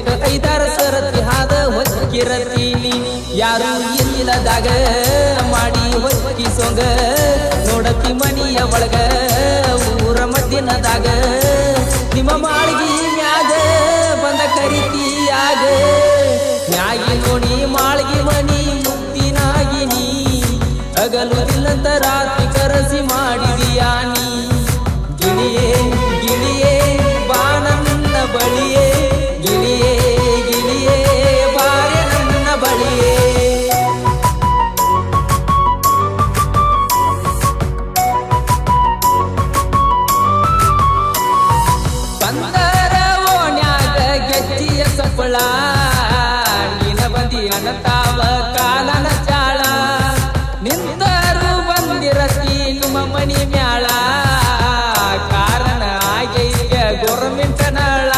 ದಿನಕ್ಕ 5-6 ಸರತಿ ಹಾದ ಹೊಕ್ಕಿರತೀನಿ ಯಾರು ಇಲ್ಲದಾಗ ಮಾಡಿ ಹೊಕ್ಕಿ ಸೊಂಗ ನೋಡತಿ ಮನಿಯ ಒಳಗ ಊರ ಮದ್ದಿನದಾಗ ನಿಮ್ಮ ಮಾಳ್ಗಿ ಮ್ಯಾಗ ಬಂದ ಕರಿತೀಯಾಗ ಮ್ಯಾಗಿ ನೋಡಿ ಮಾಳ್ಗಿ ಮನಿ ಮುತ್ತಿನಾಗಿನಿ ಹಗಲುದಿಲ್ಲಂತ ರಾತ್ರಿ ಕರಸಿ ಮಾಡಿದೀಯಾ ನೀ ಗಿಳಿಯೇ ಗಿಳಿಯೇ ಬಾ ನನ್ನ ಬಳಿಯೇ ಗಿಳಿಯೇ ಗಿಳಿಯೇ ಬಾರೆ ನನ್ನ ಬಳಿಯೇ ಬಂದರ ಓಣ್ಯಾಗ ಗೆಜ್ಜಿಯ ಸಪ್ಪಳ ನೀನ ಬಂದಿ ಅನ್ನತಾವ ಕಾಲನ ಚಾಳ ನಿಂತರು ಬಂದಿರತಿ ನಿಮ್ಮ ಮನಿ ಮ್ಯಾಳ ಕಾರಣ ಆಗೈತ್ಯ ಗೋರ್ಮೆಂಟ್ ನಳ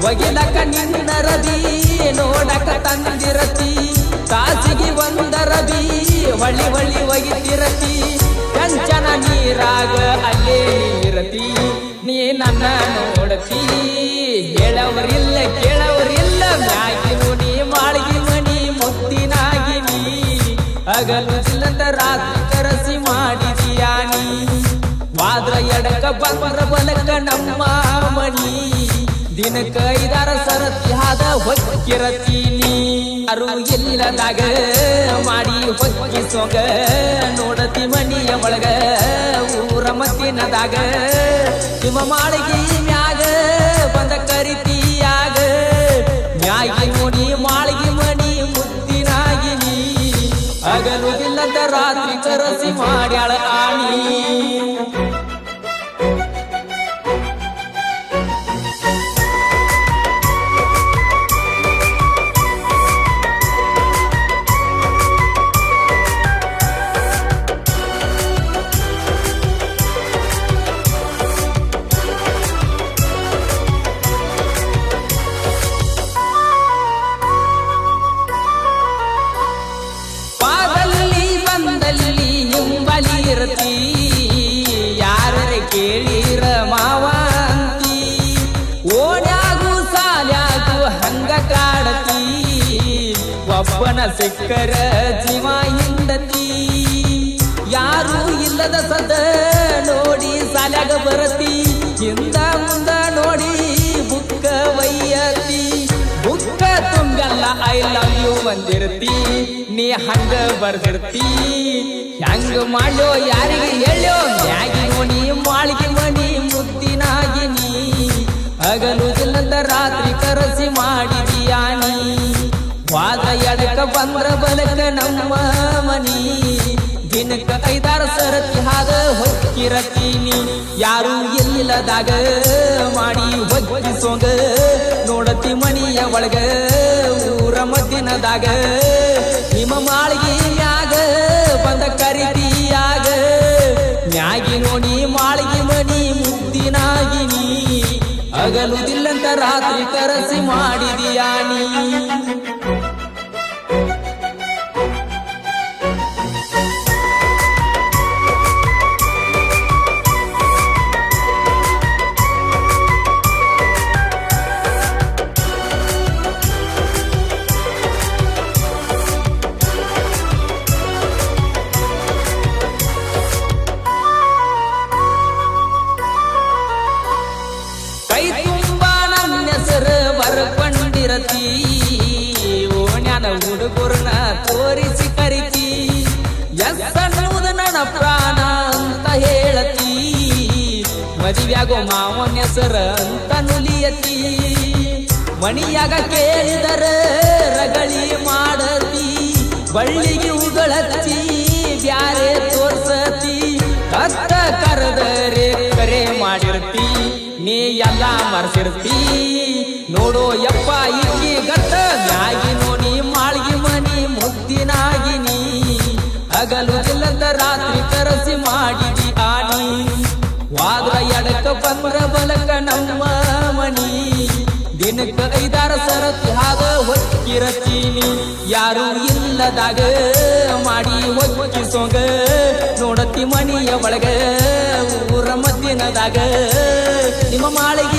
ಒಗಿಲಕ ನಿನ್ನ ರದಿ ನೋಡಕ ತಂದಿರತಿ ತಾಸಿಗೆ ಒಂದರದಿ ಹೊಳಿ ಹೊಳಿ ಒಗಿತಿರತಿ ಕಂಚನ ನೀರಾಗ ಅಲ್ಲೇ ನೀರತಿ ನೀ ನನ್ನ ನೋಡತಿ ಹೇಳವರಿಲ್ಲ ಕೇಳವರಿಲ್ಲ ಮ್ಯಾಗಿನು ನೀ ಮಾಳ್ಗಿ ಮನಿ ಮುತ್ತಿನಾಗಿನಿ ಹಗಲುದಿಲ್ಲಂತ ರಾತ್ರಿ ಕರಸಿ ಮಾಡಿದೀಯಾ ನೀ ವಾದ್ರ ಎಡಕ ಬಂದ್ರ ಬಲಕ ನಮ್ಮ ಮನಿ ದಿನಕ್ಕ 5-6 ಸರತಿ ಹಾದ ಹೊಕ್ಕಿರತೀನಿ ಯಾರು ಇಲ್ಲದಾಗ ಮಾಡಿ ಹೊಕ್ಕಿ ಸೊಂಗ ನೋಡತಿ ಮನಿಯ ಒಳಗ ಊರ ಮದ್ದಿನದಾಗ ನಿಮ್ಮ ಮಾಳಿಗೆ ಮ್ಯಾಗ ಬಂದ ಕರಿತೀಯಾಗ ಮ್ಯಾಗಿ ನೋಡಿ ಮಾಳಿಗೆ ಮನಿ ಮುತ್ತಿನಾಗಿನಿ ಹಗಲುದಿಲ್ಲದ ರಾತ್ರಿ ಕರಸಿ ಮಾಡ್ಯಾಳ ಆಣಿ ಯಾರರೆ ಕೇಳಿರ ಮಾವಂತಿ ಓಣ್ಯಾಗು ಸಾಲ್ಯಾಗು ಹಂಗ ಕಾಡತಿ ಒಬ್ಬನ ಸಿಕ್ಕರ ಜೀವ ಹಿಂಡತಿ ಯಾರು ಇಲ್ಲದ ಸದ ನೋಡಿ ಸಾಲ್ಯಾಗ ಬರತಿ ಹಿಂದ ಮುಂದ ನೋಡಿ ಬುಕ್ಕ ವೈಯತಿ ಬುಕ್ಕ ತುಂಬಲ್ಲ ಐ ಲವ್ ಯು ಬಂದಿರ್ತಿ ನೀ ಹಂಗ ಬರ್ದಿರ್ತಿ ಹೆಂಗ ಮಾಡ್ಲೋ ಯಾರಿಗೆ ಹೇಳೋ ಮ್ಯಾಗಿ ನೋಡಿ ಮಾಳ್ಗಿ ಮನಿ ಮುತ್ತಿನಾಗಿನಿ ಹಗಲುದಿಲ್ಲದ ರಾತ್ರಿ ಕರಸಿ ಮಾಡಿದೀಯಾ ನೀ ವಾದ ಎಡಕ ಬಂದ್ರ ಬಲಕ ನಮ್ಮ ಮನಿ ದಿನಕ್ಕ 5-6 ಸರತಿ ಹಾದ ಹೊಕ್ಕಿರತೀನಿ ಯಾರು ಇಲ್ಲದಾಗ ಮಾಡಿ ಹೊಕ್ಕಿ ಸೊಂಗ ನೋಡತಿ ಮನಿಯ ಒಳಗ ಊರ ಮದ್ದಿನದಾಗ ನಿಮ್ಮ ಮಾಳ್ಗಿ ಮ್ಯಾಗ ಬಂದ ಕರಿತೀಯಾಗ ಮ್ಯಾಗಿ ನೋಡಿ ಮಾಳ್ಗಿ ಮನಿ ಮುತ್ತಿನಾಗಿನಿ ಹಗಲುದಿಲ್ಲಂತ ರಾತ್ರಿ ಕರಸಿ ಮಾಡಿದೀಯಾ ನೀ ಬರ್ಕೊಂಡಿರತಿ ಓಣ್ಯಾನ ಹುಡುಗರನ್ನ ತೋರಿಸಿ ಕರಿತಿ ಎನ್ನೂದ ನನ್ನ ಪ್ರಾಣ ಅಂತ ಹೇಳತಿ ಮದುವ್ಯಾಗೋ ಮಾವನ ಹೆಸರ ಅಂತ ನುಲಿಯತಿ ಮಣಿಯಾಗ ಕೇಳಿದರ ರಗಳಿ ಮಾಡತಿ ಬಳ್ಳಿಗೆ ಉಗಳತಿ ಬ್ಯಾರೆ ತೋರ್ಸತಿ ಹತ್ತ ಕರೆದರೆ ಕರೆ ಮಾಡಿರ್ತಿ ನೀ ಎಲ್ಲ ಮರ್ಸಿರ್ತಿ ನೋಡೋ ಯಪ್ಪ ಇಕ್ಕಿ ಗಟ್ಟ ಮ್ಯಾಗಿ ನೋಡಿ ಮಾಳ್ಗಿ ಮನಿ ಮುತ್ತಿನಾಗಿನಿ ಹಗಲುದಿಲ್ಲದ ರಾತ್ರಿ ಕರಸಿ ಮಾಡಿದಿ ಆನಿ ವಾದ್ರ ಎಡಕ ಬಂದ್ರ ಬಲಕ ನಮ್ಮ ಮನಿ ದಿನಕ್ಕ 5-6 ಸರತಿ ಹಾದ ಹೊಕ್ಕಿರತೀನಿ ಯಾರು ಇಲ್ಲದಾಗ ಮಾಡಿ ಹೊಕ್ಕಿ ಸೊಂಗ ನೋಡತಿ ಮನಿಯ ಒಳಗ ಊರ ಮದ್ದಿನದಾಗ ನಿಮ್ಮ ಮಾಳಿಗೆ